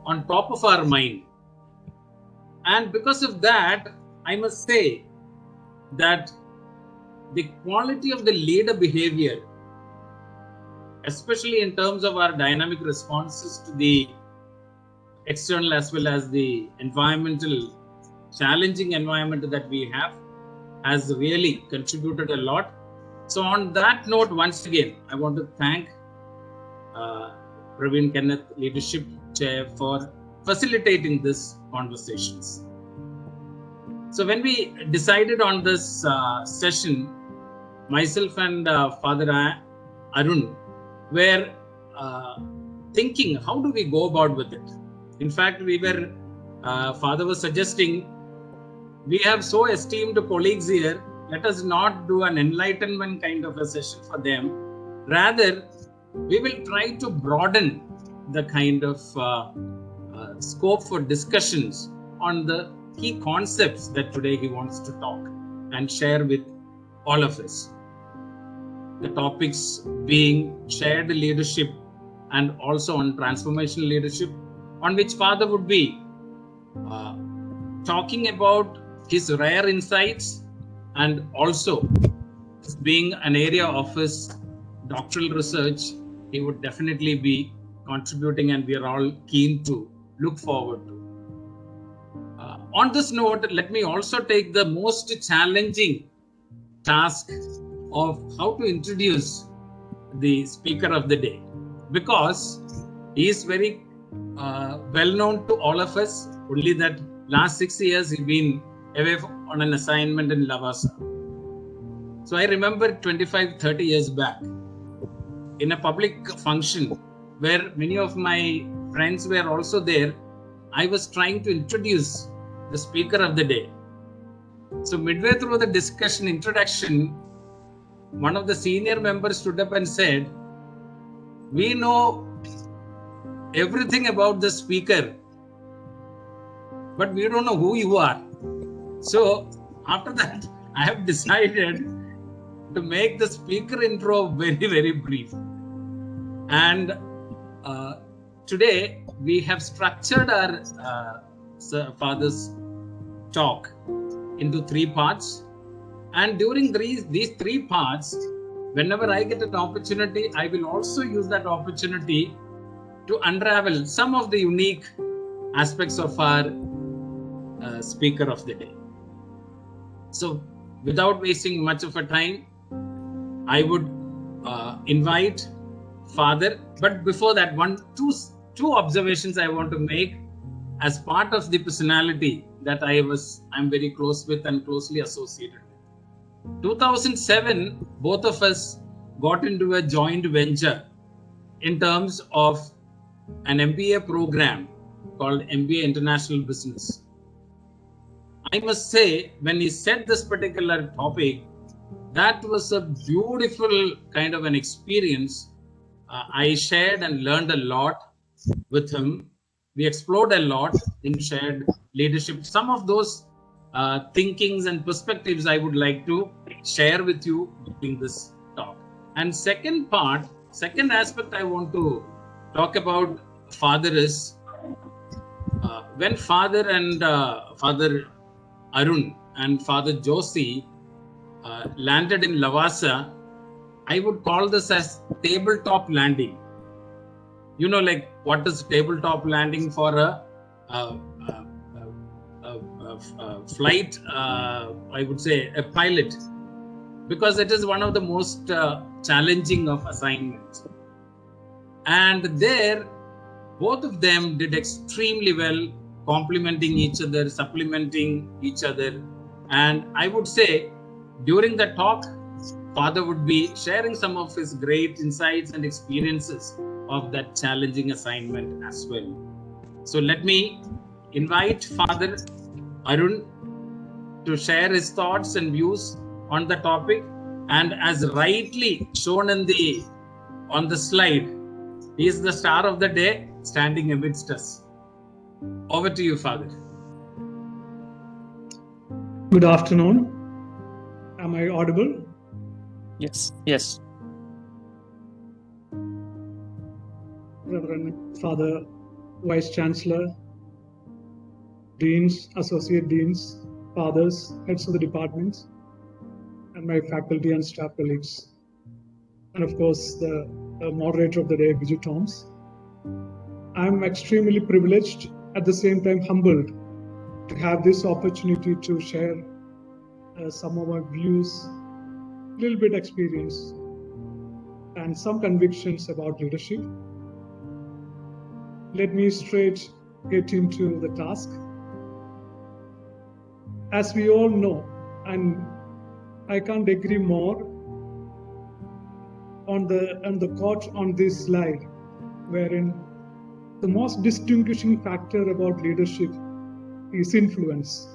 on top of our mind. And because of that, I must say that the quality of the leader behavior, especially in terms of our dynamic responses to the external as well as the environmental, challenging environment that we have, has really contributed a lot. So on that note, once again, I want to thank Praveen Kenneth Leadership Chair for facilitating these conversations. So when we decided on this session, myself and Father Arun were thinking, how do we go about with it? In fact, Father was suggesting, we have so esteemed colleagues here, let us not do an enlightenment kind of a session for them. Rather, we will try to broaden the kind of scope for discussions on the key concepts that today he wants to talk and share with all of us. The topics being shared leadership and also on transformational leadership, on which Father would be talking about his rare insights, and also being an area of his doctoral research, he would definitely be contributing, and we are all keen to look forward to. On this note, let me also take the most challenging task of how to introduce the speaker of the day, because he is very well known to all of us, only that last 6 years he's been away on an assignment in Lavasa. So I remember 25-30 years back in a public function where many of my friends were also there, I was trying to introduce the speaker of the day. So midway through the discussion introduction, one of the senior members stood up and said, we know everything about the speaker, but we don't know who you are. So after that, I have decided to make the speaker intro very, very brief. And today we have structured our Father's talk into 3 parts. And during these 3 parts, whenever I get an opportunity, I will also use that opportunity to unravel some of the unique aspects of our speaker of the day. So without wasting much of a time, I would invite Father. But before that, two observations I want to make as part of the personality that I'm very close with and closely associated with. 2007, both of us got into a joint venture in terms of an MBA program called MBA International Business. I must say, when he said this particular topic, that was a beautiful kind of an experience. I shared and learned a lot with him. We explored a lot in shared leadership. Some of those thinkings and perspectives I would like to share with you during this talk. And second aspect I want to talk about Father is when Father and Father Arun and Father Joshi landed in Lavasa, I would call this as tabletop landing. You know, like what is tabletop landing for a flight, I would say a pilot, because it is one of the most challenging of assignments. And there, both of them did extremely well, complementing each other, supplementing each other. And I would say during the talk, Father would be sharing some of his great insights and experiences of that challenging assignment as well. So let me invite Father Arun to share his thoughts and views on the topic. And as rightly shown on the slide, he is the star of the day, standing amidst us. Over to you, Father. Good afternoon. Am I audible? Yes. Reverend Father Vice Chancellor, Deans, Associate Deans, Fathers, Heads of the departments, and my faculty and staff colleagues. And of course, the moderator of the day, Biju Toms. I'm extremely privileged, at the same time humbled, to have this opportunity to share some of my views, a little bit experience, and some convictions about leadership. Let me straight get into the task. As we all know, and I can't agree more on the quote on this slide, wherein the most distinguishing factor about leadership is influence.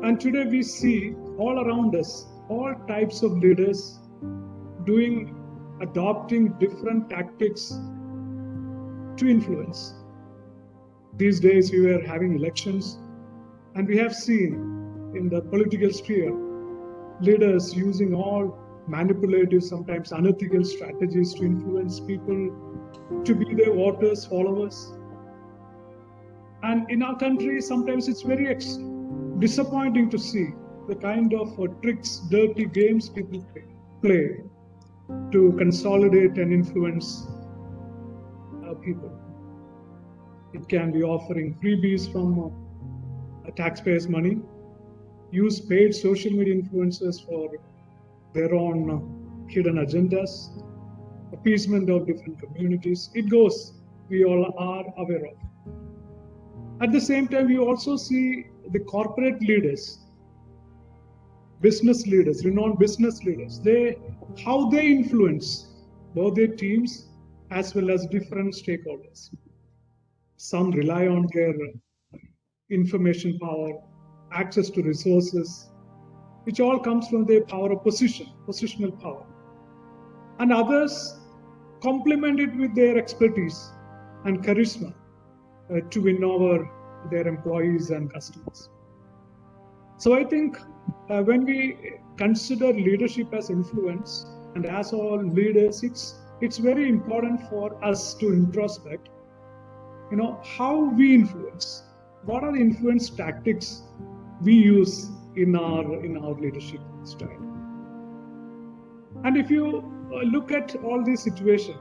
And today we see all around us, all types of leaders adopting different tactics to influence. These days we were having elections, and we have seen in the political sphere leaders using all manipulative, sometimes unethical strategies to influence people to be their voters, followers. And in our country, sometimes it's very disappointing to see the kind of tricks, dirty games people play to consolidate and influence people. It can be offering freebies from taxpayers' money, use paid social media influencers for their own hidden agendas, appeasement of different communities. It goes, we all are aware of. At the same time, we also see the corporate leaders, business leaders, renowned business leaders, how they influence both their teams as well as different stakeholders. Some rely on their information power, access to resources, which all comes from their power of positional power. And others complement it with their expertise and charisma to win over their employees and customers. So I think when we consider leadership as influence, and as all leaders, it's very important for us to introspect, how we influence. What are the influence tactics we use in our leadership style? And if you look at all these situations,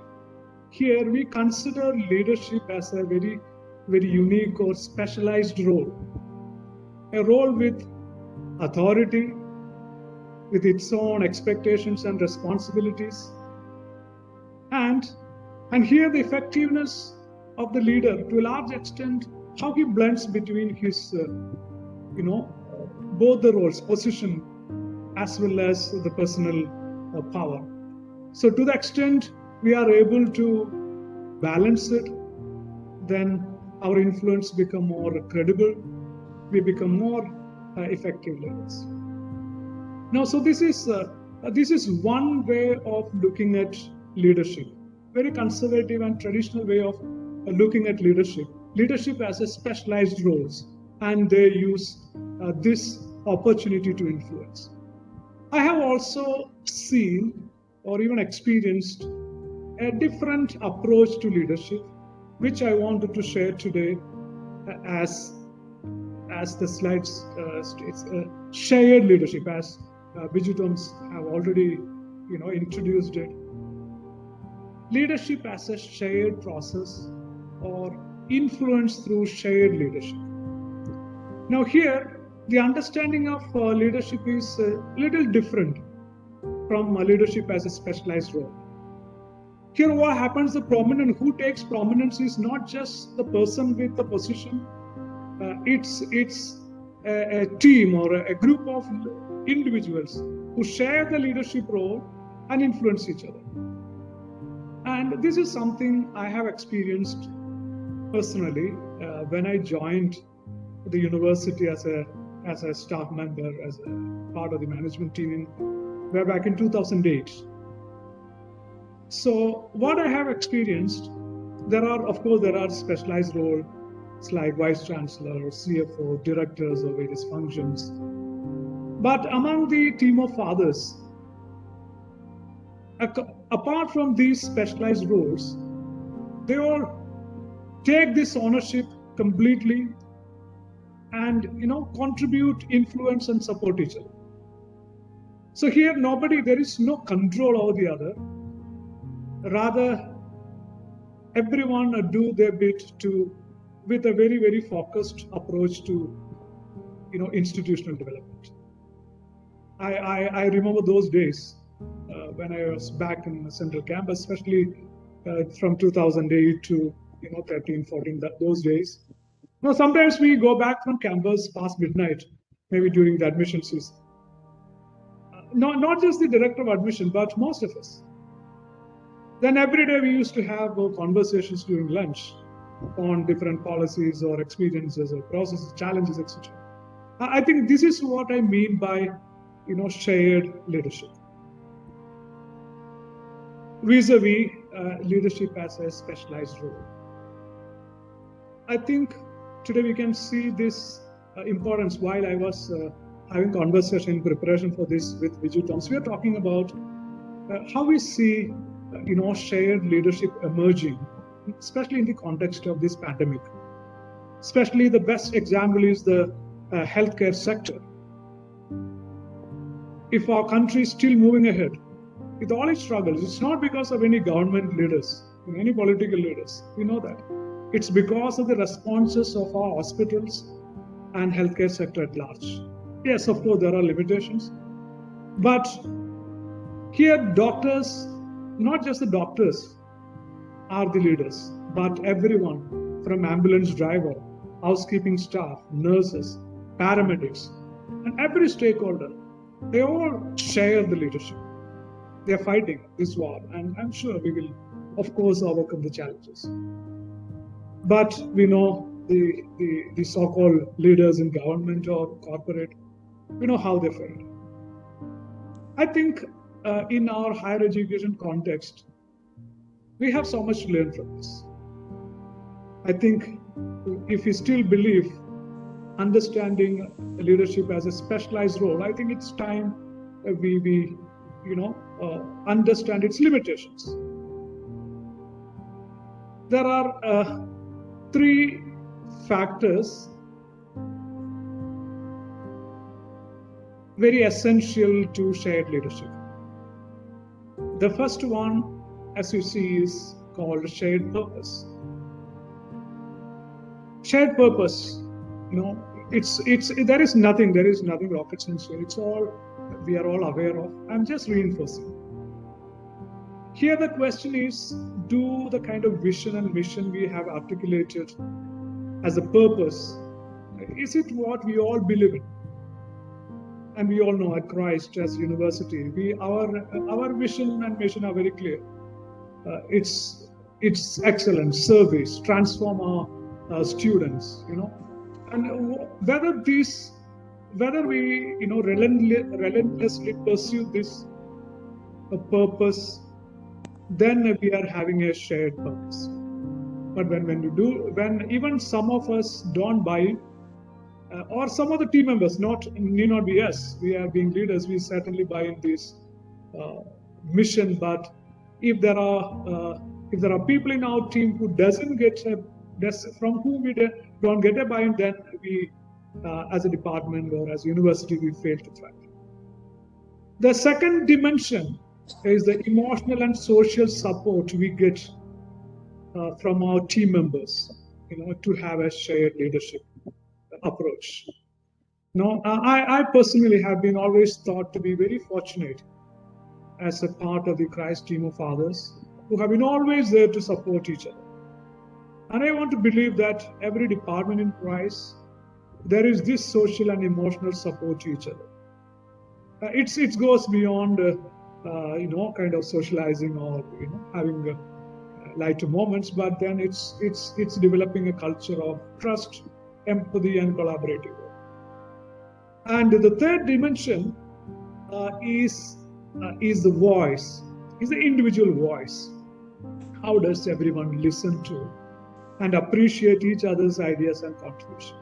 here we consider leadership as a very, very unique or specialized role. A role with authority, with its own expectations and responsibilities. And here the effectiveness of the leader, to a large extent, how he blends between his, both the roles, position, as well as the personal power. So to the extent we are able to balance it, then our influence become more credible, we become more effective leaders. Now, so this is one way of looking at leadership, very conservative and traditional way of looking at leadership as a specialized roles, and they use this opportunity to influence. I have also seen or even experienced a different approach to leadership, which I wanted to share today as the slides states, shared leadership, as Biju Toms have already introduced it. Leadership as a shared process or influence through shared leadership. Now here, the understanding of leadership is a little different from leadership as a specialized role. Here what happens, who takes prominence is not just the person with the position, it's a team or a group of individuals who share the leadership role and influence each other. And this is something I have experienced personally when I joined the university as a staff member, as a part of the management team way back in 2008. So what I have experienced, there are specialized roles like Vice Chancellor or CFO, directors of various functions. But among the team of fathers, apart from these specialized roles, they all take this ownership completely and contribute, influence, and support each other. So here there is no control over the other. Rather, everyone do their bit with a very, very focused approach to institutional development. I remember those days when I was back in the central campus, especially from 2008 to 13, 14, those days. Now sometimes we go back from campus past midnight, maybe during the admission season. Not just the director of admission, but most of us. Then every day we used to have conversations during lunch on different policies or experiences or processes, challenges, etc. I think this is what I mean by shared leadership. Vis-a-vis leadership as a specialized role. I think today we can see this importance. While I was having conversation in preparation for this with Viju Thomas, we are talking about how we see shared leadership emerging, especially in the context of this pandemic. Especially the best example is the healthcare sector. If our country is still moving ahead with all its struggles, it's not because of any government leaders, any political leaders. We know that. It's because of the responses of our hospitals and healthcare sector at large. Yes, of course, there are limitations. But here, doctors, not just the doctors are the leaders, but everyone from ambulance driver, housekeeping staff, nurses, paramedics, and every stakeholder, they all share the leadership. They are fighting this war, and I'm sure we will, of course, overcome the challenges. But we know the so-called leaders in government or corporate, we know how they failed. I think in our higher education context, we have so much to learn from this. I think if we still believe understanding leadership as a specialized role, I think it's time we understand its limitations. There are 3 factors very essential to shared leadership. The first one, as you see, is called shared purpose. Shared purpose, there is nothing rocket science here. It's all we are all aware of. I'm just reinforcing. Here the question is, do the kind of vision and mission we have articulated as a purpose, is it what we all believe in? And we all know at Christ as university, our vision and mission are very clear. It's excellence, service, transform our students, and whether we relentlessly pursue this purpose, then we are having a shared purpose. But when even some of us don't buy it, or some of the team members, need not be us, we are being leaders, we certainly buy in this mission. But if there are people in our team who from whom we don't get a buy-in, then we, as a department or as a university, we fail to thrive. The second dimension is the emotional and social support we get from our team members, to have a shared leadership approach. I personally have been always thought to be very fortunate as a part of the Christ team of fathers who have been always there to support each other. And I want to believe that every department in Christ, there is this social and emotional support to each other. It goes beyond kind of socializing or having lighter moments, but then it's developing a culture of trust, empathy, and collaborative work. And the third dimension is the voice, is the individual voice. How does everyone listen to and appreciate each other's ideas and contribution?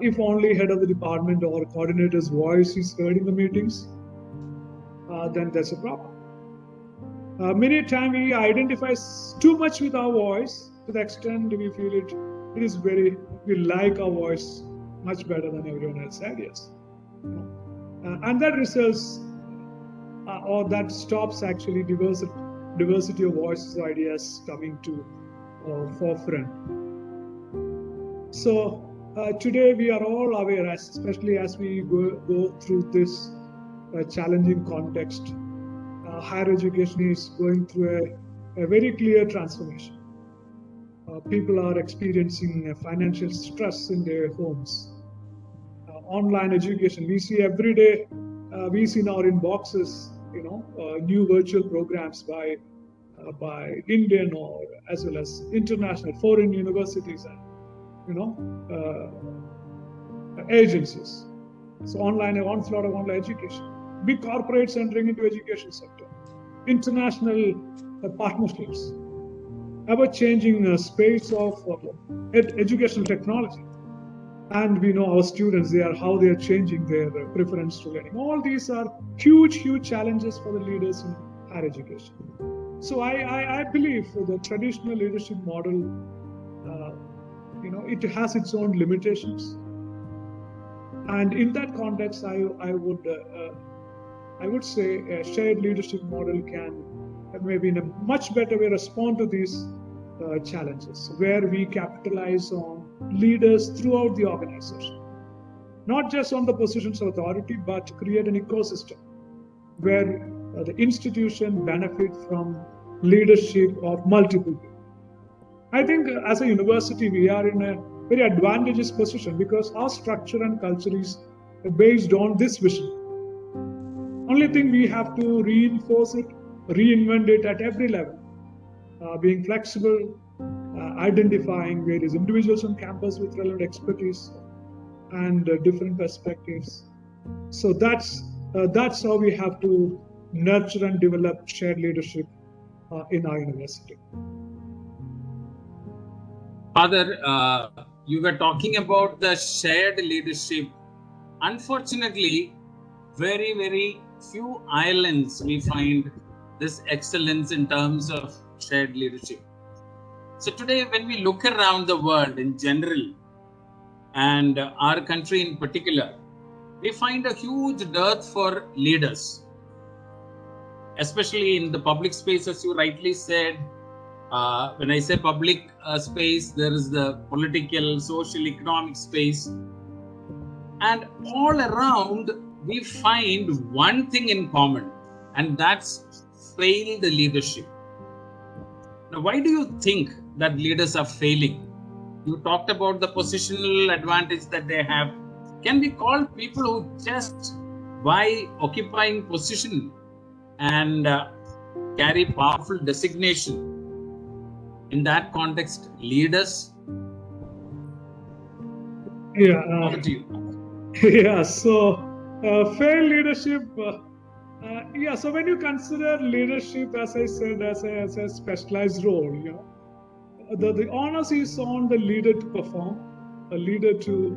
If only head of the department or coordinator's voice is heard in the meetings, then there's a problem. Many times we identify too much with our voice, to the extent we feel it is we like our voice much better than everyone else's ideas. And that results, or that stops actually diversity of voices, ideas coming to forefront. So today we are all aware, especially as we go through this challenging context, higher education is going through a very clear transformation. People are experiencing financial stress in their homes. Online education, we see every day, we see in our inboxes, new virtual programs by Indian or as well as international foreign universities and agencies. So online, onslaught of online education, big corporates entering into education sector, international partnerships, ever-changing space of educational technology. And we know our students, how they are changing their preference to learning. All these are huge challenges for the leaders in higher education. So I believe the traditional leadership model, it has its own limitations. And in that context, I would say a shared leadership model can maybe in a much better way respond to these challenges, where we capitalize on leaders throughout the organization, not just on the positions of authority, but create an ecosystem where the institution benefit from leadership of multiple people. I think as a university, we are in a very advantageous position because our structure and culture is based on this vision. Only thing we have to reinforce it, reinvent it at every level, being flexible, identifying various individuals on campus with relevant expertise and different perspectives. So that's how we have to nurture and develop shared leadership in our university. Father, you were talking about the shared leadership. Unfortunately, very few islands we find this excellence in terms of shared leadership. So today, when we look around the world in general, and our country in particular, we find a huge dearth for leaders, especially in the public space, as you rightly said. When I say public space, there is the political, social, economic space. And all around, we find one thing in common, and that's failed leadership. Now, why do you think that leaders are failing? You talked about the positional advantage that they have. Can we call people who just by occupying position and carry powerful designation, in that context, leaders? Yeah. Over to you. Yeah. So, failed leadership. So when you consider leadership, as I said, as a specialized role, the onus is on the leader to perform, a leader to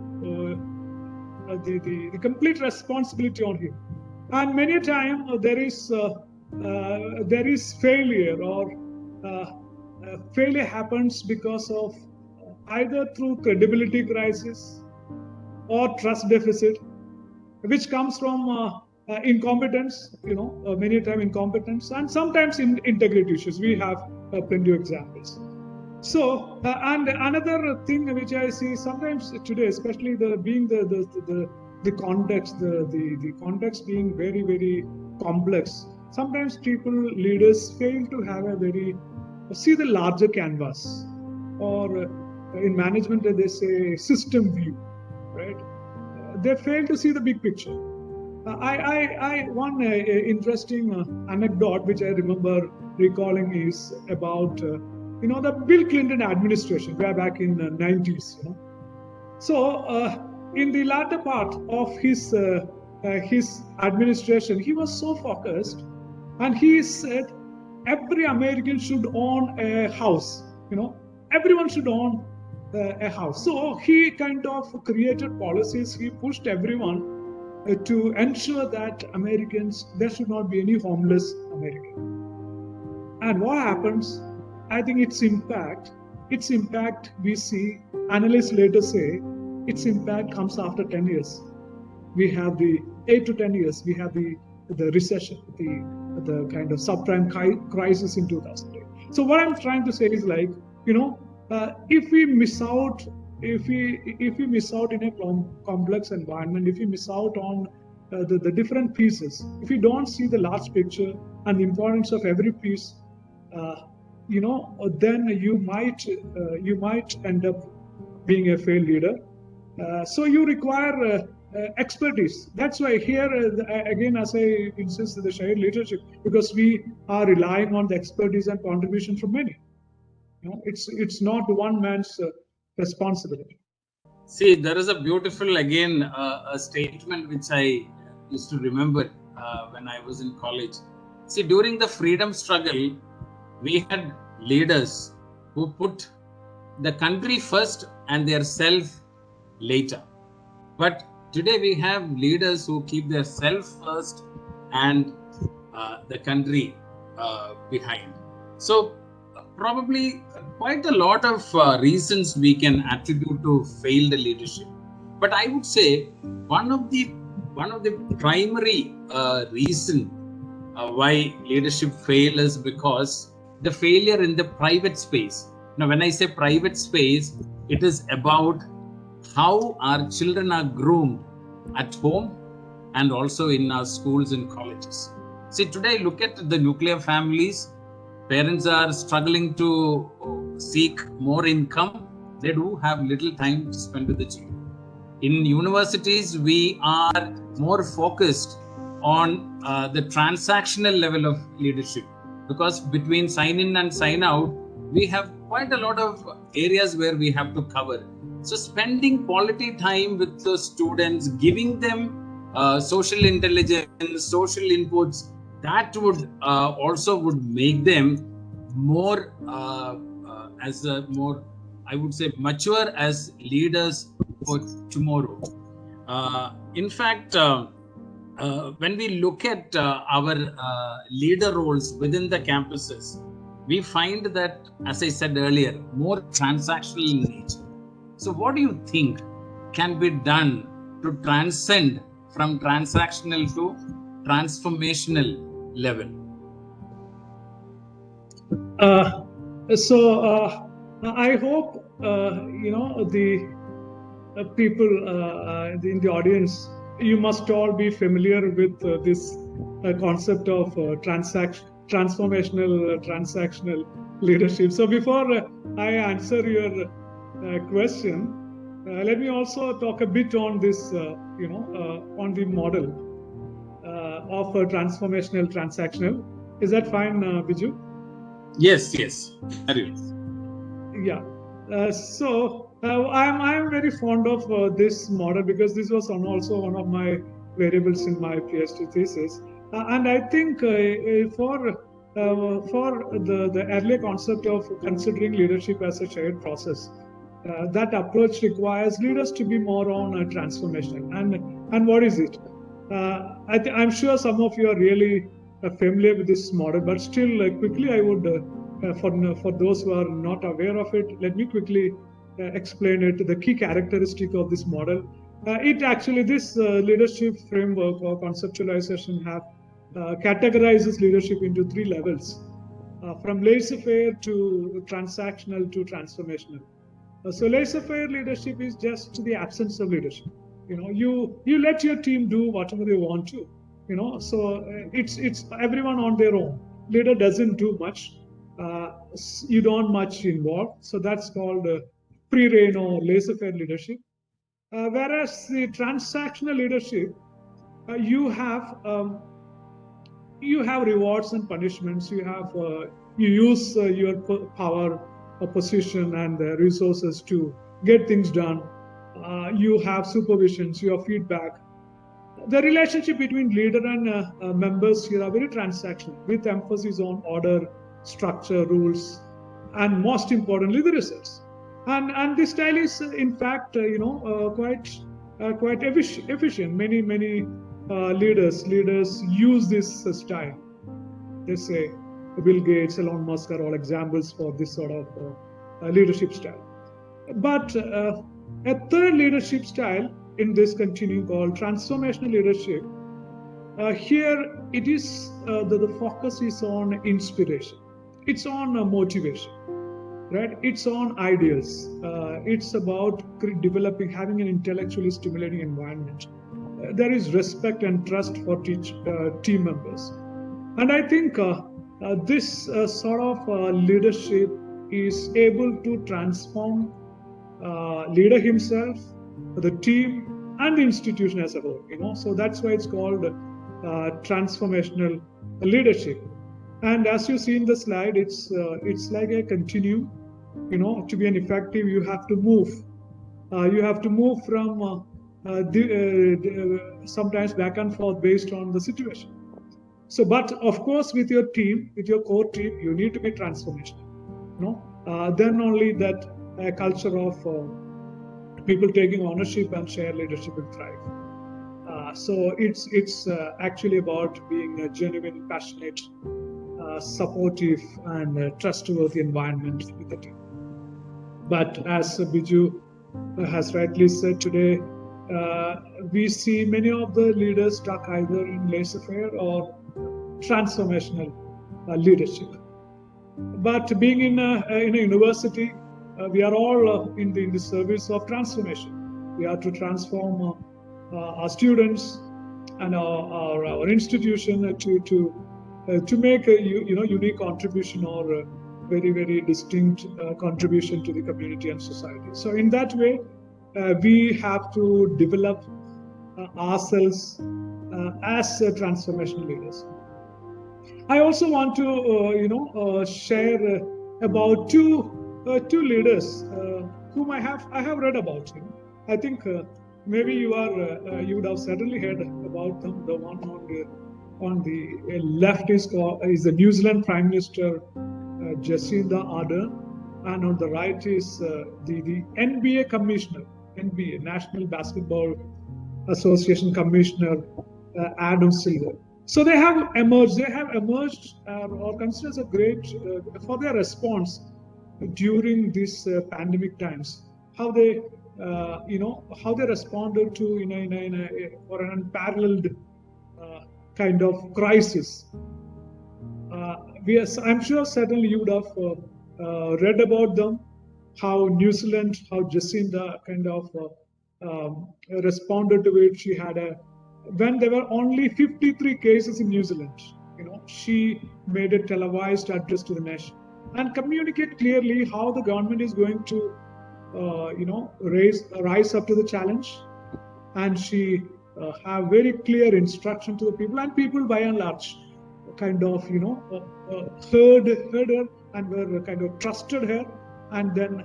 the complete responsibility on him. And many a time there is failure, or failure happens because of either through credibility crisis or trust deficit, which comes from incompetence, many a time incompetence, and sometimes integrity issues. We have plenty of examples. So, and another thing which I see sometimes today, especially the context, the context being very complex. Sometimes leaders fail to have see the larger canvas, or in management they say system view, right? They fail to see the big picture. One interesting anecdote which I remember recalling is about the Bill Clinton administration, way back in the 90s. So in the latter part of his administration, he was so focused, and he said every American should own a house. Everyone should own a house. So he kind of created policies. He pushed everyone to ensure that there should not be any homeless American. And what happens? I think its impact its impact we see, analysts later say, its impact comes after 10 years. We have the 8 to 10 years, we have the recession, the kind of subprime crisis in 2008. So what I'm trying to say is like, if we miss out, if we miss out in a complex environment, if we miss out on the different pieces, if we don't see the large picture and the importance of every piece, then you might end up being a failed leader. So you require expertise. That's why here, again, as I insist, the shared leadership, because we are relying on the expertise and contribution from many. It's not one man's responsibility. See, there is a beautiful, again, a statement which I used to remember when I was in college. See, during the freedom struggle, we had leaders who put the country first and their self later. But today we have leaders who keep their self first and the country behind. So probably quite a lot of reasons we can attribute to failed leadership. But I would say one of the primary reason why leadership fails is because the failure in the private space. Now, when I say private space, it is about how our children are groomed at home and also in our schools and colleges. See, today, look at the nuclear families. Parents are struggling to seek more income. They do have little time to spend with the children. In universities, we are more focused on the transactional level of leadership, because between sign in and sign out, we have quite a lot of areas where we have to cover. So spending quality time with the students, giving them social intelligence, social inputs, that would also would make them more I would say mature as leaders for tomorrow. In fact, when we look at our leader roles within the campuses, we find that, as I said earlier, more transactional in nature. So what do you think can be done to transcend from transactional to transformational level? I hope the people in the audience, you must all be familiar with this concept of transformational leadership. So before I answer your question, let me also talk a bit on this, on the model of transformational transactional. Is that fine, Biju? Yes. Yeah. I'm very fond of this model, because this was also one of my variables in my PhD thesis, and I think for the earlier concept of considering leadership as a shared process, that approach requires leaders to be more on transformation. And what is it? I'm sure some of you are really familiar with this model, but still, quickly, I would, for those who are not aware of it, let me quickly explain it. The key characteristic of this model, this leadership framework or conceptualization categorizes leadership into 3 levels, from laissez-faire to transactional to transformational. So laissez-faire leadership is just the absence of leadership. You let your team do whatever they want to. So it's everyone on their own. Leader doesn't do much. You don't much involved. So that's called free-rein or laissez-faire leadership. Whereas the transactional leadership, you have rewards and punishments. You use your power, position, and resources to get things done. You have supervisions, you have feedback. The relationship between leader and members here are very transactional, with emphasis on order, structure, rules, and most importantly, the results. And this style is, in fact, quite efficient. Many leaders use this style. They say Bill Gates, Elon Musk are all examples for this sort of leadership style. But a third leadership style in this continuum called transformational leadership, here it is the focus is on inspiration. It's on motivation, right? It's on ideals. It's about developing, having an intellectually stimulating environment. There is respect and trust for team members. And I think this sort of leadership is able to transform leader himself, the team, and the institution as a whole. So that's why it's called transformational leadership. And as you see in the slide, it's like a continuum. To be an effective, you have to move. You have to move from sometimes back and forth based on the situation. So, but of course, with your team, with your core team, you need to be transformational. Then only that culture of people taking ownership and shared leadership will thrive. So it's actually about being a genuine, passionate, supportive, and trustworthy environment with the team. But as Biju has rightly said today, we see many of the leaders stuck either in laissez-faire or transformational leadership. But being in a university, we are all in the service of transformation. We are to transform our students and our institution to make a unique contribution or a very, very distinct contribution to the community and society. So in that way, we have to develop ourselves as transformational leaders. I also want to share about two leaders whom I have read about. I think maybe you would have certainly heard about them. The one on the left is the New Zealand Prime Minister Jacinda Ardern, and on the right is the NBA Commissioner, NBA National Basketball Association Commissioner Adam Silver. So they have emerged or considered as a great for their response during these pandemic times. How they responded to for an unparalleled kind of crisis. I'm sure certainly you would have read about them. How New Zealand, how Jacinda kind of responded to it. She had when there were only 53 cases in New Zealand, she made a televised address to the nation and communicate clearly how the government is going to, rise up to the challenge. And she have very clear instruction to the people, and people by and large kind of, heard her and were kind of trusted her. And then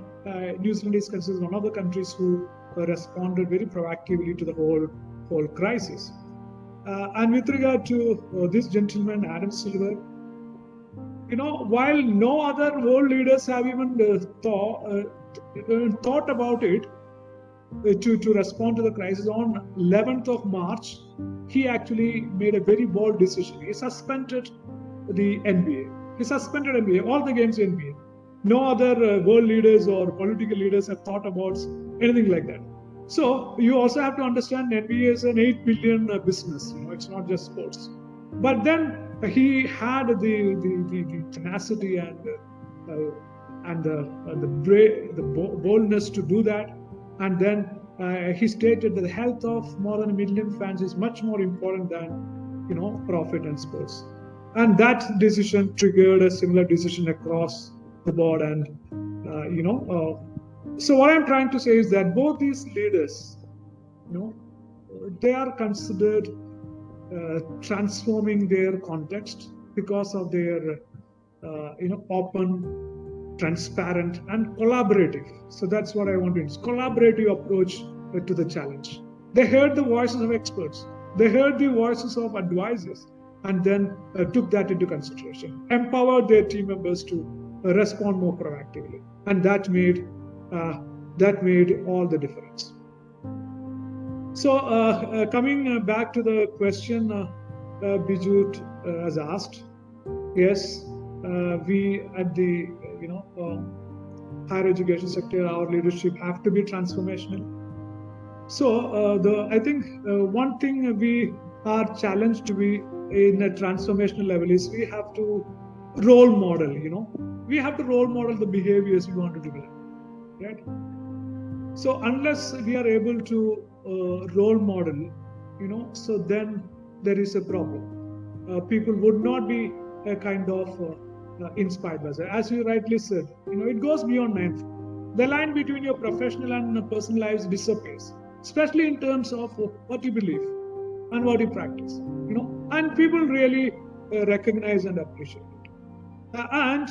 New Zealand is considered one of the countries who responded very proactively to the whole crisis. And with regard to this gentleman, Adam Silver, while no other world leaders have even thought about it to respond to the crisis, on 11th of March, he actually made a very bold decision. He suspended the NBA. He suspended NBA, all the games in NBA. No other world leaders or political leaders have thought about anything like that. So you also have to understand NBA is an 8 billion business. It's not just sports. But then he had the tenacity and the boldness to do that. And then he stated that the health of more than 1 million fans is much more important than profit and sports. And that decision triggered a similar decision across the board. And so what I'm trying to say is that both these leaders, they are considered transforming their context because of their open, transparent, and collaborative. So that's what I want to use, collaborative approach to the challenge. They heard the voices of experts, they heard the voices of advisors, and then took that into consideration, empowered their team members to respond more proactively, and that made all the difference. So coming back to the question Biju has asked, yes, we at the higher education sector, our leadership have to be transformational. So I think one thing we are challenged to be in a transformational level is we have to role model. We have to role model the behaviors we want to develop, right? So unless we are able to role model, so then there is a problem. People would not be a kind of inspired by that. As you rightly said, it goes beyond mindful. The line between your professional and personal lives disappears, especially in terms of what you believe and what you practice. And people really recognize and appreciate it. And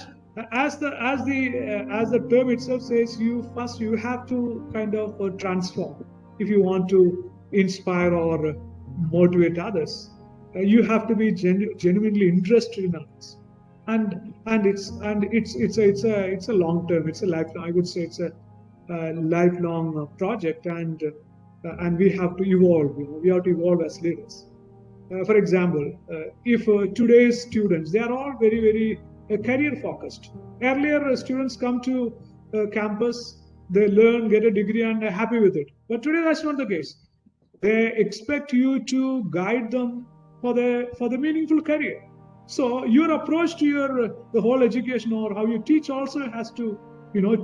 as the term itself says, you have to kind of transform if you want to inspire or motivate others. You have to be genuinely interested in others, and it's a long term. It's a lifelong. I would say it's a lifelong project, and we have to evolve. We have to evolve as leaders. For example, if today's students, they are all very, very career focused. Earlier, students come to campus, they learn, get a degree, and are happy with it. But today, that's not the case. They expect you to guide them for the meaningful career. So your approach to the whole education or how you teach also has to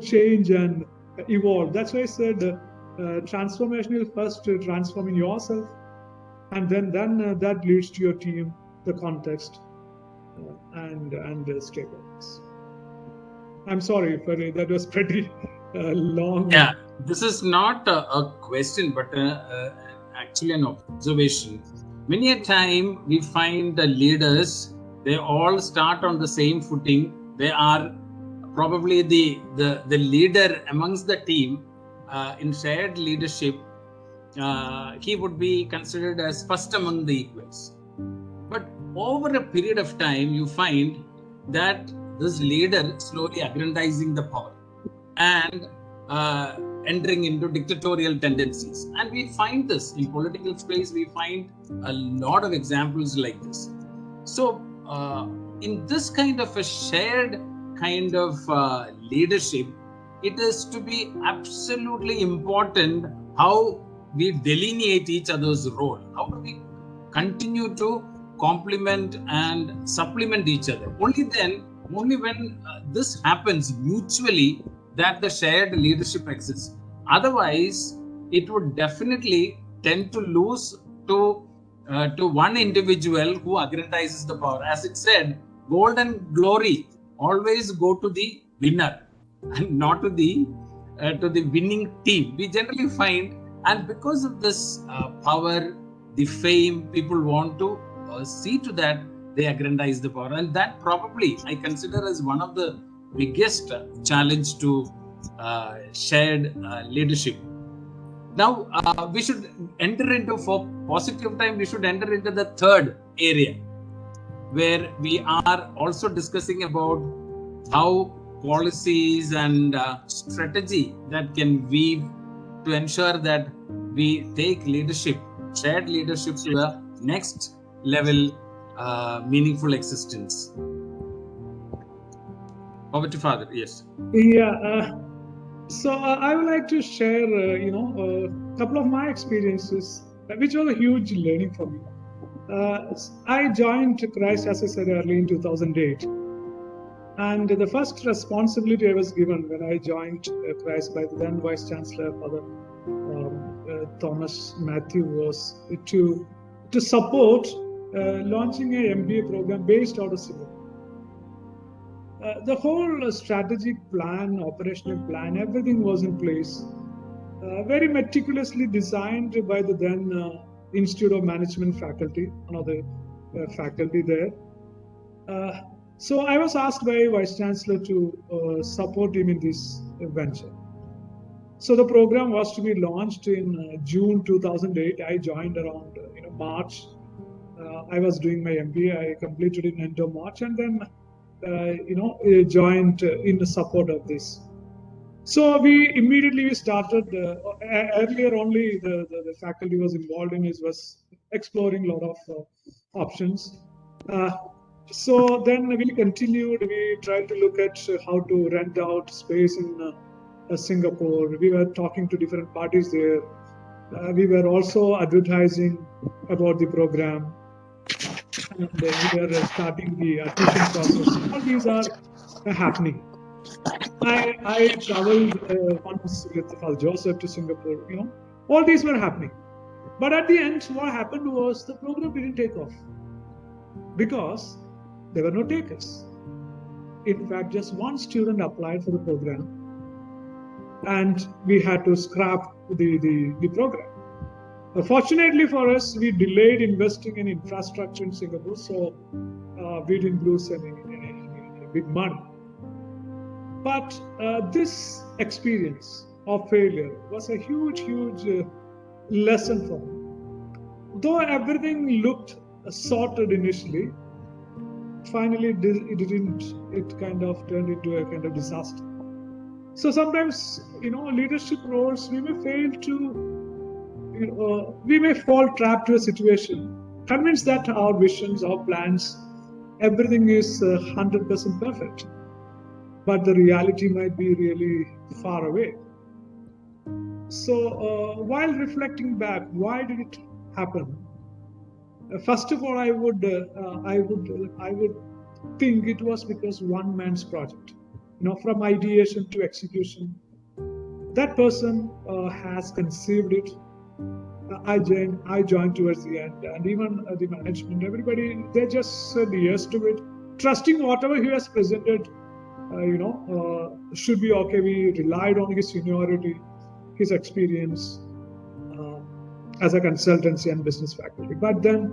change and evolve. That's why I said transformation is first transforming yourself, and then that leads to your team, the context, and the stakeholders. I'm sorry, that was pretty long. Yeah, this is not a question, but actually an observation. Many a time we find the leaders, they all start on the same footing. They are probably the leader amongst the team in shared leadership. He would be considered as first among the equals. But over a period of time, you find that this leader slowly aggrandizing the power and entering into dictatorial tendencies. And we find this in political space. We find a lot of examples like this. So in this kind of a shared kind of leadership, it is to be absolutely important how we delineate each other's role. How do we continue to complement and supplement each other? Only when this happens mutually, that the shared leadership exists. Otherwise, it would definitely tend to lose to one individual who aggrandizes the power. As it said, gold and glory always go to the winner and not to the winning team. We generally find, and because of this power, the fame, people want to see to that they aggrandize the power, and that probably I consider as one of the biggest challenge to shared leadership. Now we should enter into, for positive time, we should enter into the third area where we are also discussing about how policies and strategy that can weave to ensure that we take leadership, shared leadership, to the next level, meaningful existence. Over to Father. Yes. Yeah. So I would like to share, a couple of my experiences, which was a huge learning for me. I joined Christ, as I said earlier, in 2008. And the first responsibility I was given when I joined Christ by the then Vice Chancellor, Father Thomas Matthew, was to support launching a MBA program based out of Singapore. The whole strategic plan, operational plan, everything was in place, very meticulously designed by the then Institute of Management faculty, one of the faculty there. So I was asked by Vice Chancellor to support him in this venture. So the program was to be launched in June 2008. I joined around March. I was doing my MBA. I completed in end of March, and then joined in the support of this. So we immediately started. Earlier, only the faculty was involved in this, was exploring a lot of options. So then we continued. We tried to look at how to rent out space in Singapore. We were talking to different parties there. We were also advertising about the program, and we were starting the admission process. All these are happening. I traveled once with Fal Joseph to Singapore. All these were happening. But at the end, what happened was the program didn't take off because there were no takers. In fact, just one student applied for the program, and we had to scrap the program. Fortunately for us, we delayed investing in infrastructure in Singapore, so we didn't lose any big money. But this experience of failure was a huge lesson for me. Though everything looked sorted initially, finally it kind of turned into a kind of disaster. So sometimes, leadership roles, we may fall trapped to a situation, convinced that our visions, our plans, everything is 100% perfect. But the reality might be really far away. So while reflecting back, why did it happen? First of all, I would think it was because one man's project. From ideation to execution, that person has conceived it. I joined towards the end, and even the management, everybody, they just said yes to it, trusting whatever he has presented. Should be okay. We relied on his seniority, his experience as a consultancy and business faculty. But then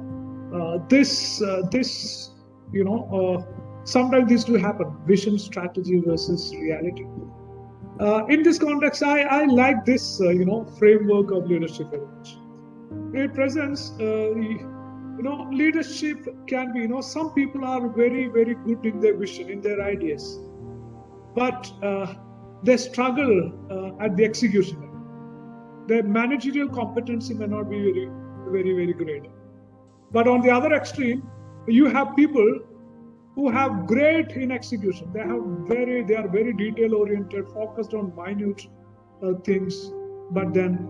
sometimes these do happen: vision, strategy versus reality. In this context, I like this framework of leadership very much. It presents leadership can be, some people are very good in their vision, in their ideas, but they struggle at the execution. Their managerial competency may not be very great. But on the other extreme, you have people who have great in execution. They are very detail oriented, focused on minute things, but then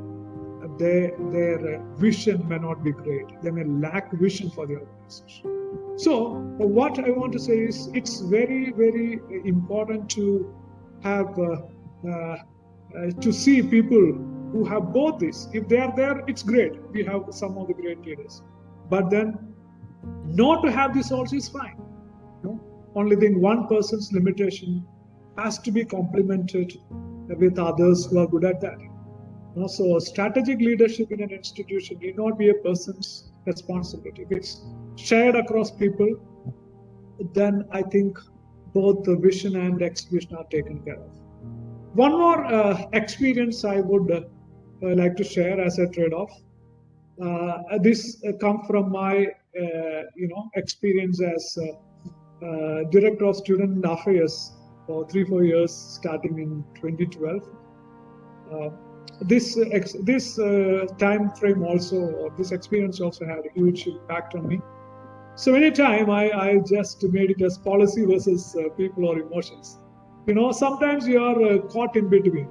their vision may not be great. They may lack vision for the organization. So what I want to say is, it's very important to have to see people who have both this. If they are there, it's great. We have some of the great leaders. But then not to have this also is fine. Only thing, one person's limitation has to be complemented with others who are good at that. So strategic leadership in an institution need not be a person's responsibility. If it's shared across people, then I think both the vision and execution are taken care of. One more experience I would like to share as a trade-off. This comes from my experience as Director of Student Affairs for 3-4 years, starting in 2012. This time frame also, this experience also had a huge impact on me. So anytime I just made it as policy versus people or emotions. Sometimes you are caught in between.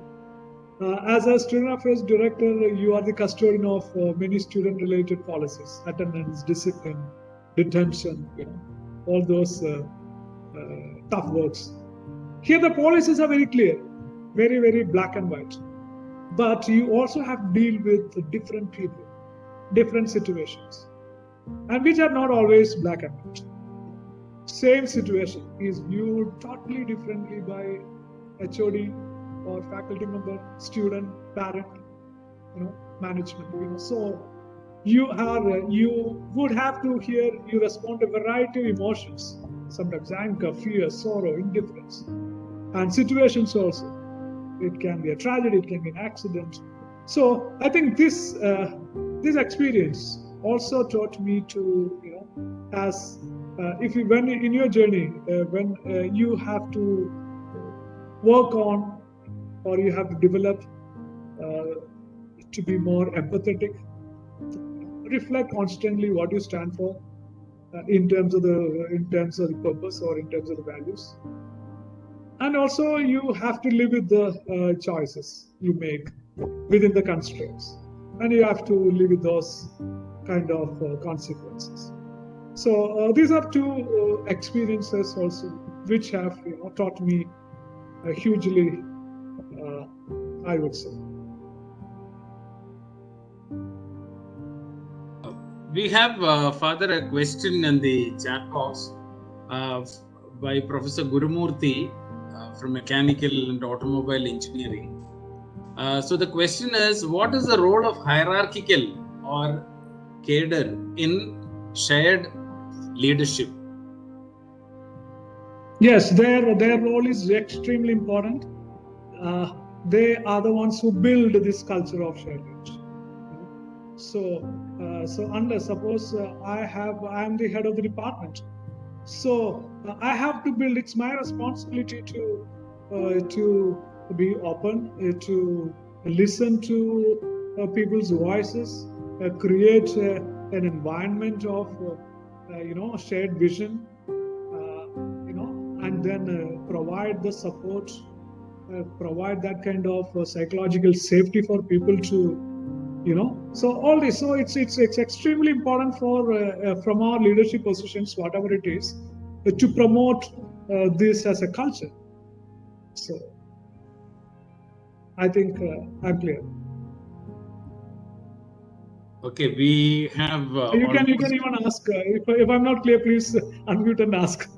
As a student affairs director, you are the custodian of many student-related policies: attendance, discipline, detention, all those tough works. Here the policies are very clear, very black and white. But you also have to deal with different people, different situations, and which are not always black and white. Same situation is viewed totally differently by HOD or faculty member, student, parent, management. So you would have to you respond to a variety of emotions, sometimes anger, fear, sorrow, indifference, and situations also. It can be a tragedy, it can be an accident. So I think this experience also taught me to, when in your journey, when you have to work on, or you have to develop to be more empathetic, reflect constantly what you stand for, in terms of the purpose or in terms of the values. And also you have to live with the choices you make within the constraints, and you have to live with those kind of consequences. So these are two experiences also which have taught me hugely, I would say. We have, Father, a question in the chat box by Professor Gurumurthy from Mechanical and Automobile Engineering. So the question is, what is the role of hierarchical or cadre in shared leadership? Yes, their role is extremely important. They are the ones who build this culture of shared leadership. So unless suppose I am the head of the department, so I have to build. It's my responsibility to be open, to listen to people's voices, create an environment of shared vision, and then provide the support, provide that kind of psychological safety for people to. So all this, so it's extremely important for from our leadership positions, whatever it is, to promote this as a culture. So I think I'm clear. Okay, we have. You can even ask if I'm not clear. Please unmute and ask.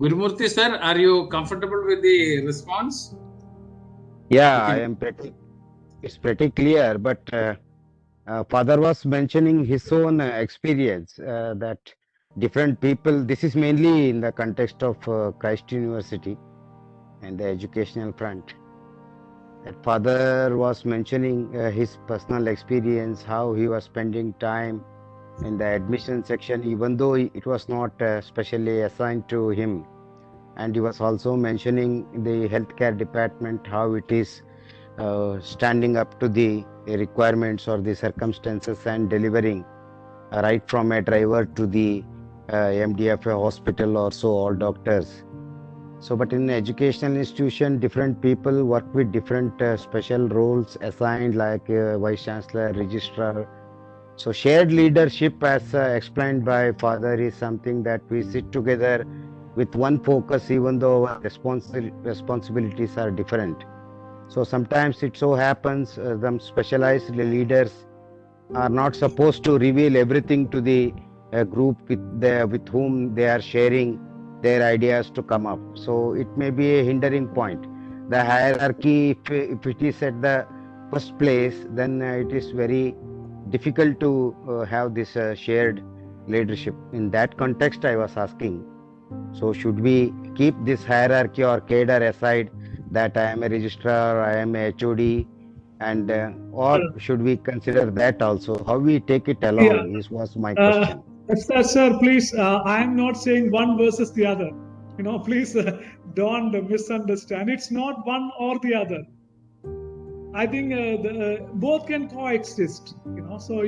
Gurumurthy sir, are you comfortable with the response? Yeah, I am it's pretty clear, but Father was mentioning his own experience that different people, this is mainly in the context of Christ University and the educational front. That Father was mentioning his personal experience, how he was spending time in the admission section, even though it was not specially assigned to him. And he was also mentioning the healthcare department, how it is standing up to the requirements or the circumstances and delivering right from a driver to the MD of a hospital or so, all doctors. So, but in an educational institution, different people work with different special roles assigned, like Vice Chancellor, Registrar. So shared leadership, as explained by Father, is something that we sit together with one focus, even though our responsibilities are different. So sometimes it so happens some specialized leaders are not supposed to reveal everything to the group with whom they are sharing their ideas to come up. So it may be a hindering point. The hierarchy, if it is at the first place, then it is very difficult to have this shared leadership. In that context, I was asking, so should we keep this hierarchy or cadre aside, that I am a registrar, I am a HOD, and or should we consider that also? How we take it along was my question. Sir, please, I am not saying one versus the other. Please don't misunderstand. It's not one or the other. I think both can coexist. So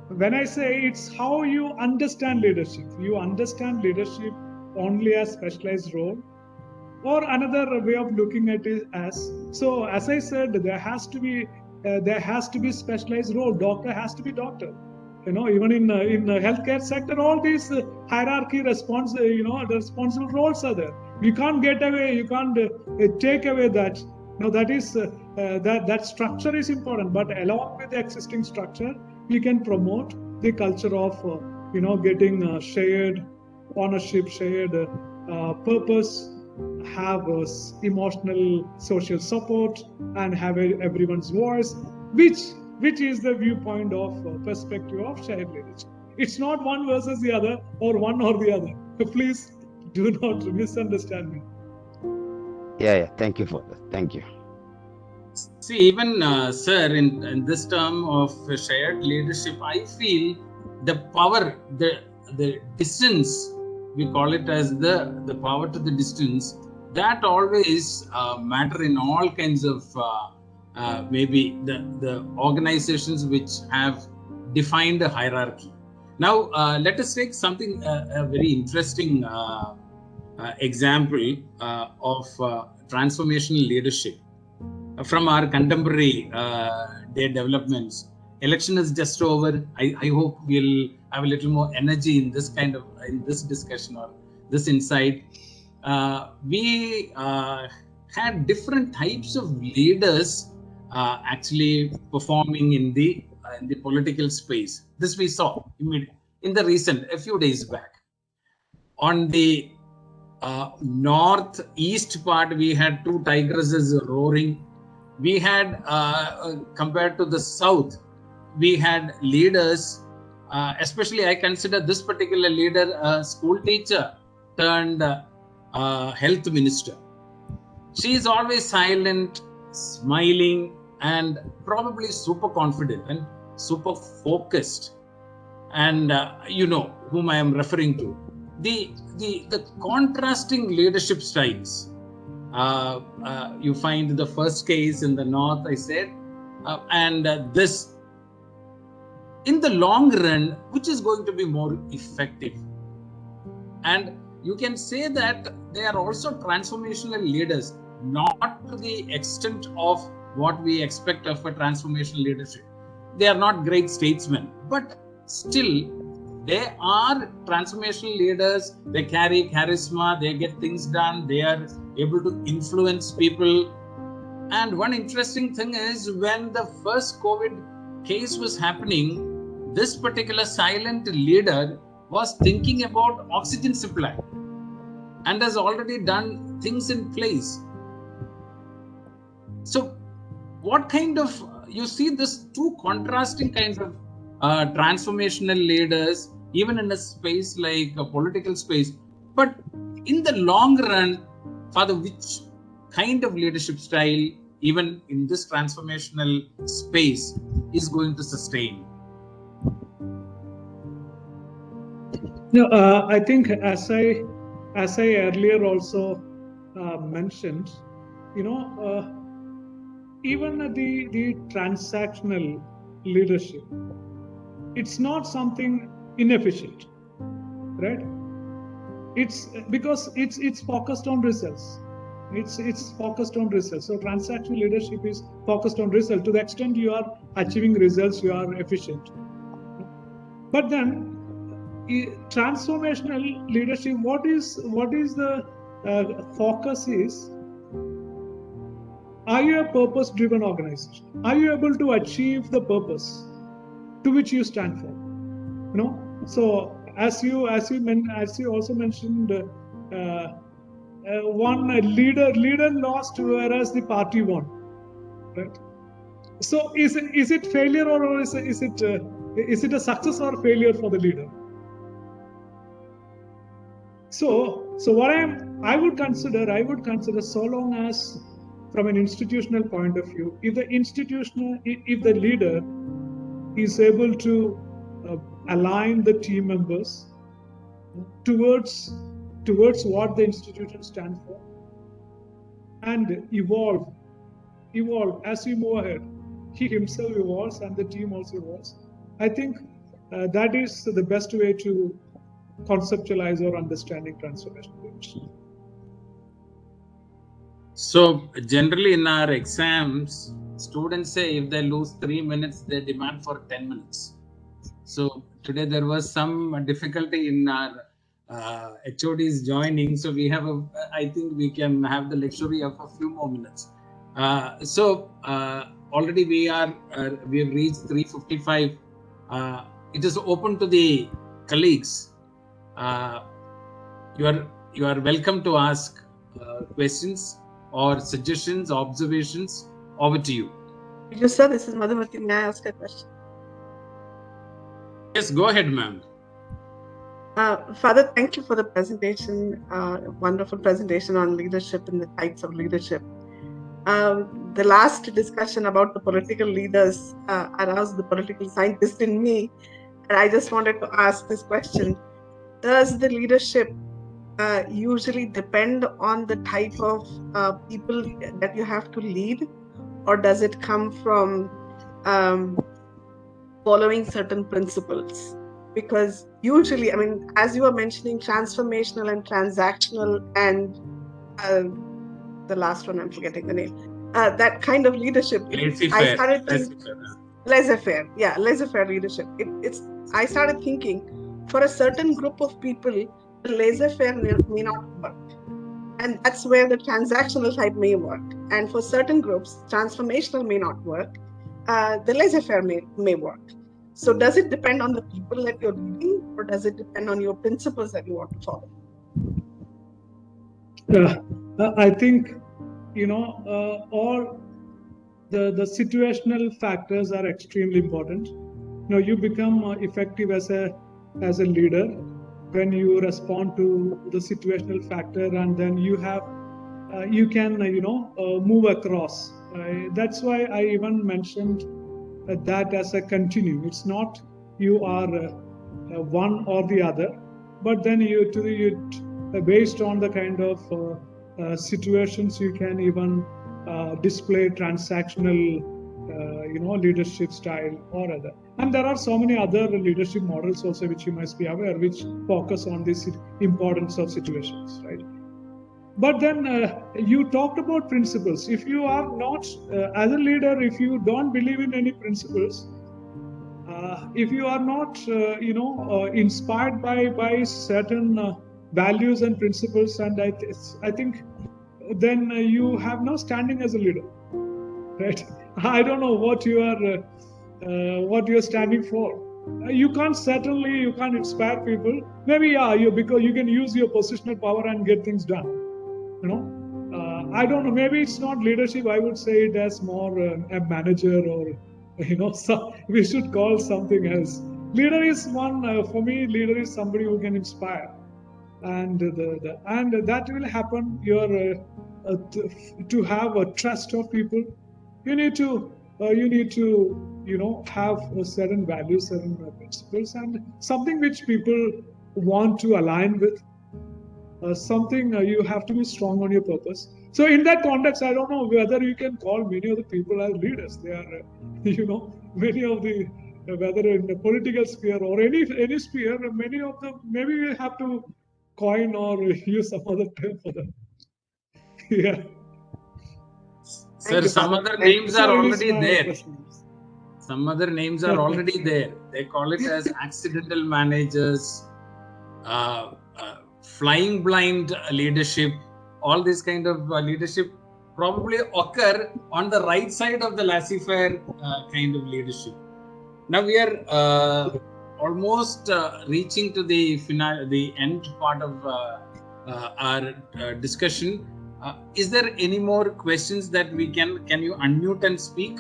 when I say it's how you understand leadership, you understand leadership only as specialized role, or another way of looking at it as, so as I said, there has to be specialized role. Doctor has to be doctor. Even in the healthcare sector, all these hierarchy the responsible roles are there. You can't get away. You can't take away that. That is that structure is important. But along with the existing structure, we can promote the culture of getting shared ownership, shared purpose, have emotional social support, and have everyone's voice, which is the viewpoint of perspective of shared leadership. It's not one versus the other or one or the other. Please do not misunderstand me. Yeah. Thank you for that. Thank you. See, even sir, in this term of shared leadership, I feel the power, the distance, we call it as the power to the distance, that always matter in all kinds of maybe the organizations which have defined a hierarchy. Now, let us take something, a very interesting example of transformational leadership from our contemporary day developments. Election is just over. I hope we'll have a little more energy in this discussion or this insight. We had different types of leaders actually performing in the political space. This we saw in the recent, a few days back. On the northeast part, we had two tigresses roaring. We had, compared to the south, we had leaders, especially I consider this particular leader a school teacher turned health minister. She is always silent, smiling, and probably super confident and super focused. And you know whom I am referring to. The contrasting leadership styles. You find the first case in the north, I said, and this, in the long run, which is going to be more effective. And you can say that they are also transformational leaders, not to the extent of what we expect of a transformational leadership. They are not great statesmen, but still they are transformational leaders. They carry charisma, they get things done, they are able to influence people. And one interesting thing is, when the first COVID case was happening, this particular silent leader was thinking about oxygen supply and has already done things in place. So what kind of, you see this two contrasting kinds of transformational leaders, even in a space like a political space, but in the long run, Father, which kind of leadership style, even in this transformational space, is going to sustain? No, I think as I earlier also mentioned, even the transactional leadership, it's not something inefficient, right? It's because it's focused on results. It's focused on results. So transactional leadership is focused on results. To the extent you are achieving results, you are efficient. But then transformational leadership, what is the focus is, are you a purpose-driven organization? Are you able to achieve the purpose to which you stand for? So as you also mentioned, one leader lost, whereas the party won, right? So is it failure, or is it a success or failure for the leader? So what I would consider, so long as from an institutional point of view, if the leader is able to align the team members towards what the institution stands for, and evolve as we move ahead. He himself evolves and the team also evolves. I think that is the best way to conceptualize or understanding transformation. So generally in our exams, students say if they lose 3 minutes, they demand for 10 minutes. So today there was some difficulty in our HODs joining. So we have I think we can have the luxury of a few more minutes. Already we have reached 3:55. It is open to the colleagues. You are welcome to ask questions or suggestions, observations. Over to you. Yes, sir. This is Madhumati. May I ask a question? Yes, go ahead, ma'am. Father, thank you for the presentation. Wonderful presentation on leadership and the types of leadership. The last discussion about the political leaders aroused the political scientist in me, and I just wanted to ask this question: does the leadership usually depend on the type of people that you have to lead, or does it come from following certain principles. Because usually, I mean, as you were mentioning, transformational and transactional, and the last one, I'm forgetting the name, that kind of leadership. I started thinking, laissez-faire, yeah, laissez-faire leadership. I started thinking, for a certain group of people, the laissez-faire may not work. And that's where the transactional type may work. And for certain groups, transformational may not work. The laissez-faire may work. So does it depend on the people that you're leading, or does it depend on your principles that you want to follow? I think, all the situational factors are extremely important. You become effective as a leader when you respond to the situational factor, and then you can move across. That's why I even mentioned that as a continuum. It's not you are one or the other, but then you based on the kind of situations, you can even display transactional leadership style or other. And there are so many other leadership models also, which you must be aware, which focus on this importance of situations, right? But then you talked about principles. If you are not, as a leader, if you don't believe in any principles, if you are not, inspired by certain values and principles, and I think then you have no standing as a leader, right? I don't know what you are standing for. You can't inspire people. Maybe because you can use your positional power and get things done. I don't know. Maybe it's not leadership. I would say it as more a manager, or we should call something else. Leader is one for me. Leader is somebody who can inspire, and that will happen. To have a trust of people, you need to have a certain values, certain principles, and something which people want to align with. Something you have to be strong on your purpose. So in that context, I don't know whether you can call many of the people as leaders. They are, many of the, whether in the political sphere or any sphere, many of them, maybe we have to coin or use some other term for them. Yeah. Sir, some other names are already there. Some other names are already there. They call it as accidental managers, flying blind leadership. All this kind of leadership probably occur on the right side of the laissez-faire kind of leadership. Now we are almost reaching to the end part of our discussion. Is there any more questions that can you unmute and speak?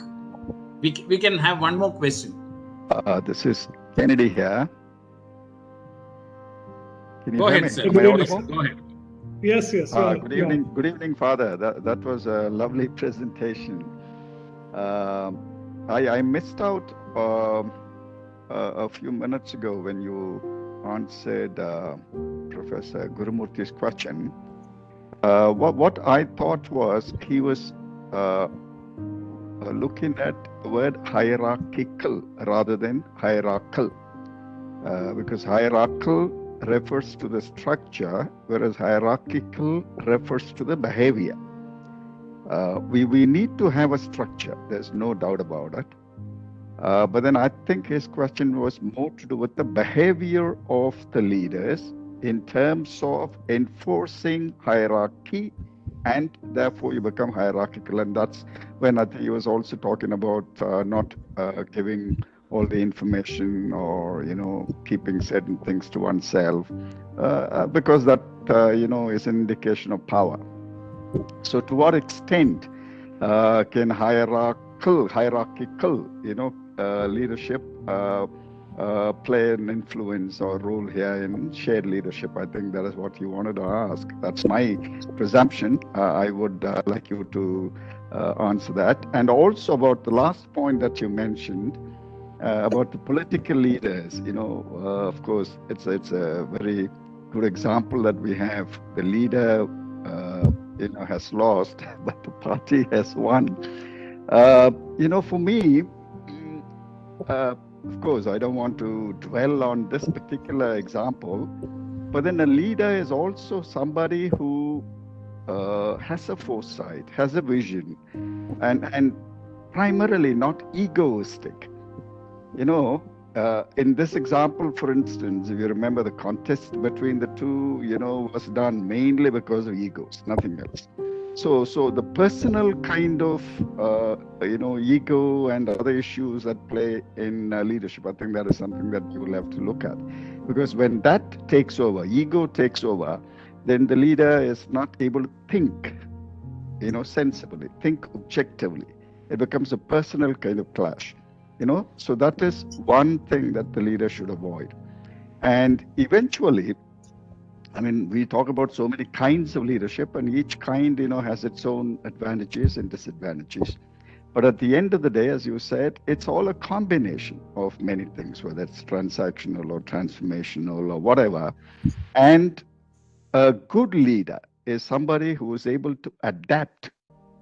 We can have one more question. This is Kennedy here. Can you Go hear ahead, me? sir. Am I audible? Go ahead. Yes. Good evening, Father. That was a lovely presentation. I missed out a few minutes ago when you answered Professor Gurumurthy's question. What I thought was he was looking at the word hierarchical rather than hierarchical, because hierarchical refers to the structure, whereas hierarchical refers to the behavior. We need to have a structure, there's no doubt about it. But then I think his question was more to do with the behavior of the leaders in terms of enforcing hierarchy, and therefore you become hierarchical. And that's when I think he was also talking about not giving all the information or, keeping certain things to oneself, because that, is an indication of power. So to what extent can hierarchical, leadership play an influence or role here in shared leadership? I think that is what you wanted to ask. That's my presumption. I would like you to answer that. And also about the last point that you mentioned, about the political leaders, of course, it's a very good example that we have. The leader, has lost, but the party has won. For me, Of course, I don't want to dwell on this particular example, but then a leader is also somebody who has a foresight, has a vision, and primarily not egoistic. You know, in this example, for instance, if you remember, the contest between the two, was done mainly because of egos, nothing else. So the personal kind of, ego and other issues that play in leadership, I think that is something that you will have to look at. Because when that takes over, ego takes over, then the leader is not able to think, sensibly, think objectively. It becomes a personal kind of clash, So that is one thing that the leader should avoid. And eventually, I mean, we talk about so many kinds of leadership, and each kind, has its own advantages and disadvantages. But at the end of the day, as you said, it's all a combination of many things, whether it's transactional or transformational or whatever. And a good leader is somebody who is able to adapt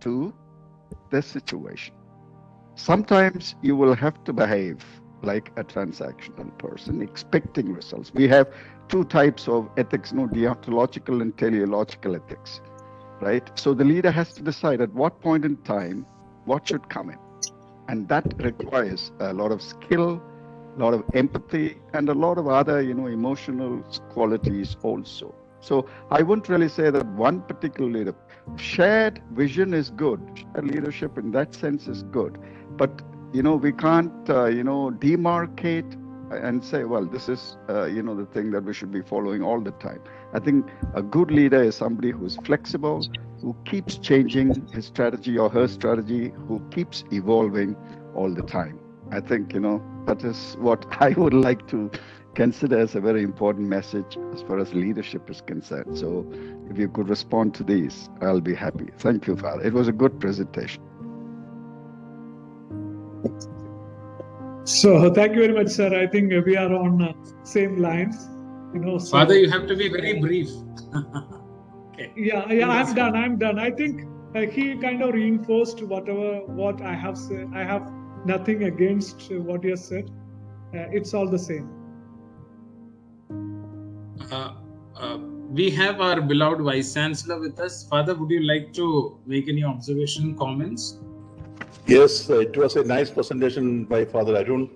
to the situation. Sometimes you will have to behave like a transactional person, expecting results. We have two types of ethics, deontological and teleological ethics, right? So the leader has to decide at what point in time, what should come in. And that requires a lot of skill, a lot of empathy, and a lot of other, emotional qualities also. So I wouldn't really say that one particular leader. Shared vision is good. Shared leadership in that sense is good. But, we can't, demarcate and say, well, this is, the thing that we should be following all the time. I think a good leader is somebody who's flexible, who keeps changing his strategy or her strategy, who keeps evolving all the time. I think, that is what I would like to consider as a very important message as far as leadership is concerned. So if you could respond to these, I'll be happy. Thank you, Father. It was a good presentation. So thank you very much, sir. I think we are on same lines. So, Father, you have to be very brief. Okay. Yeah, I'm done. I think he kind of reinforced what I have said. I have nothing against what he has said. It's all the same. We have our beloved Vice Chancellor with us. Father, would you like to make any observation, comments? Yes, it was a nice presentation by Father Arun.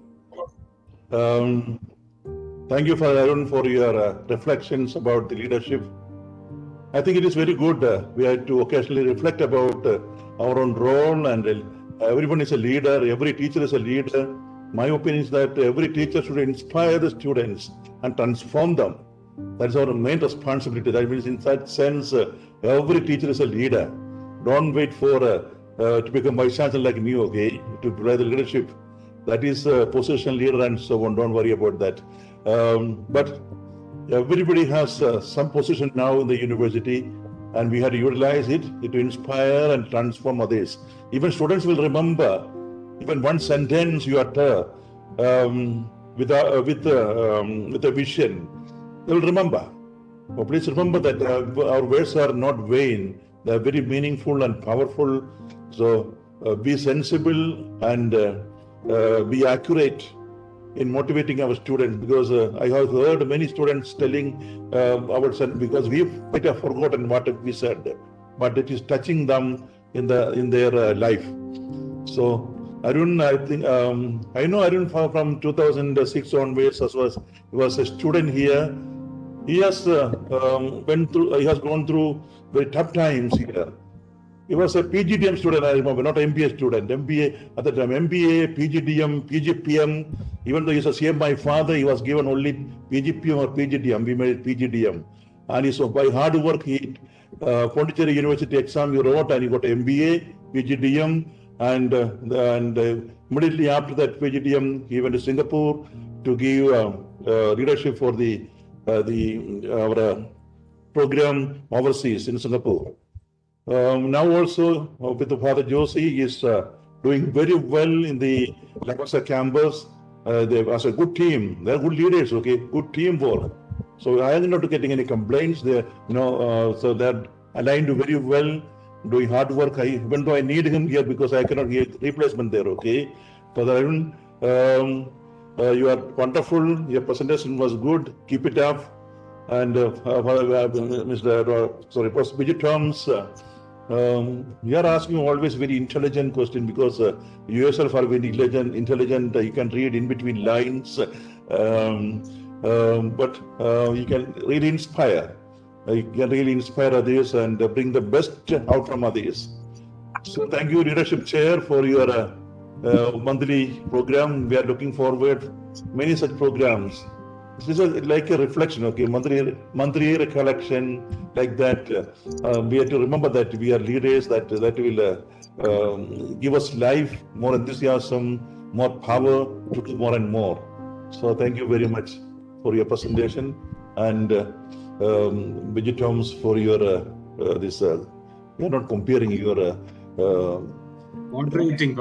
Thank you, Father Arun, for your reflections about the leadership. I think it is very good. We have to occasionally reflect about our own role, and everyone is a leader. Every teacher is a leader. My opinion is that every teacher should inspire the students and transform them. That is our main responsibility. That means, in that sense, every teacher is a leader. Don't wait for to become vice chancellor like me, okay, to provide the leadership. That is a position leader and so on. Don't worry about that. But everybody has some position now in the university, and we have to utilize it to inspire and transform others. Even students will remember even one sentence you utter with a vision. They will remember. Oh, please remember that our words are not vain. They are very meaningful and powerful. So be sensible and be accurate in motivating our students, because I have heard many students telling our son, because we might have forgotten what we said, but it is touching them in their life. So Arun, I think I know Arun from 2006 onwards. He was a student here. He has gone through very tough times here. He was a PGDM student, I remember, not an MBA student. MBA at the time, MBA, PGDM, PGPM. Even though he was a CM, my father, he was given only PGPM or PGDM. We made PGDM. And so by hard work, he Pondicherry University exam he wrote, and he got MBA, PGDM, and immediately after that PGDM, he went to Singapore to give leadership for our program overseas in Singapore. Now also with the Father Josie, he is doing very well in the Lavasa campus. They as a good team. They're good leaders, okay, good teamwork. So I am not getting any complaints. They, so they're aligned very well, doing hard work. Even though I need him here because I cannot get replacement there, okay. Father Arun, You are wonderful. Your presentation was good. Keep it up. And Professor Biju Thomas, you are asking always very intelligent question because you yourself are very intelligent. You can read in between lines, but you can really inspire. You can really inspire others and bring the best out from others. So thank you, Leadership Chair, for your monthly program. We are looking forward many such programs. This is like a reflection, okay, monthly recollection, like that. We have to remember that we are leaders, that will give us life, more enthusiasm, more power to do more and more. So thank you very much for your presentation, and Biju Thomas for your this. We are not comparing your Moderating.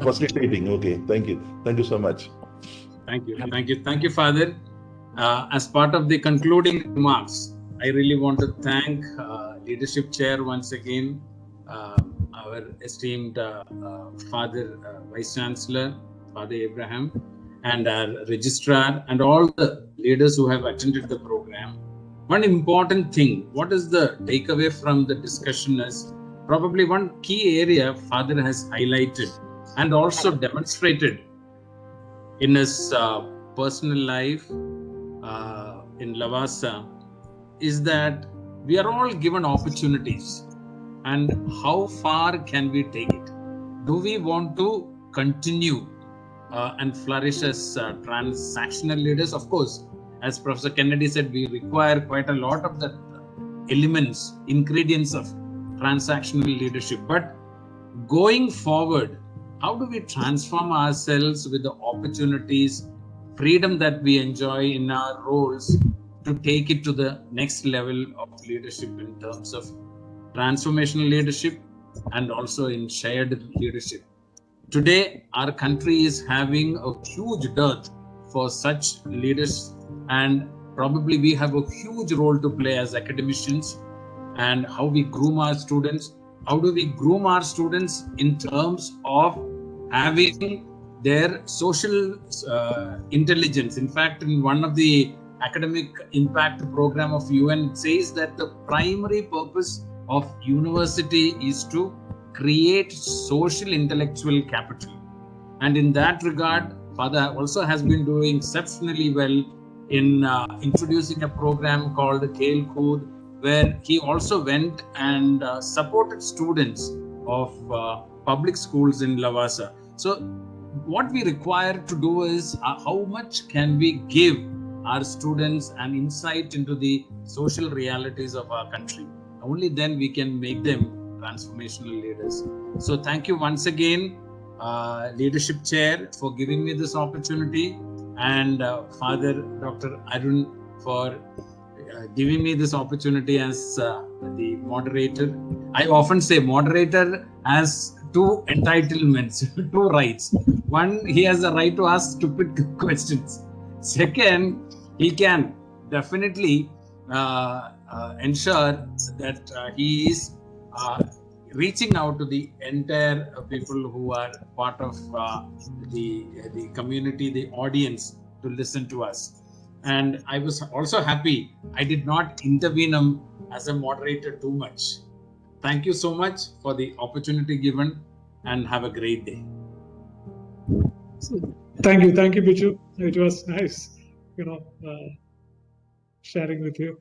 facilitating. Okay, thank you so much. Thank you, Father. As part of the concluding remarks, I really want to thank Leadership Chair once again, our esteemed Father Vice Chancellor, Father Abraham, and our Registrar, and all the leaders who have attended the program. One important thing, what is the takeaway from the discussion is probably one key area Father has highlighted and also demonstrated in his personal life in Lavasa is that we are all given opportunities, and how far can we take it? Do we want to continue and flourish as transactional leaders? Of course, as Professor Kennedy said, we require quite a lot of the elements, ingredients of transactional leadership. But going forward, how do we transform ourselves with the opportunities, freedom that we enjoy in our roles to take it to the next level of leadership in terms of transformational leadership and also in shared leadership? Today, our country is having a huge dearth for such leaders, and probably we have a huge role to play as academicians, and how we groom our students. How do we groom our students in terms of having their social intelligence? In fact, in one of the academic impact program of UN, it says that the primary purpose of university is to create social intellectual capital. And in that regard, Father also has been doing exceptionally well in introducing a program called Khel Kood, where he also went and supported students of public schools in Lavasa. So what we require to do is how much can we give our students an insight into the social realities of our country? Only then we can make them transformational leaders. So thank you once again, Leadership Chair, for giving me this opportunity, and Father Dr. Arun for giving me this opportunity as the moderator. I often say moderator has two entitlements, two rights. One, he has the right to ask stupid questions. Second, he can definitely ensure that he is reaching out to the entire people who are part of the community, the audience, to listen to us. And I was also happy I did not intervene as a moderator too much. Thank you so much for the opportunity given, and have a great day. Thank you, Biju. It was nice, sharing with you.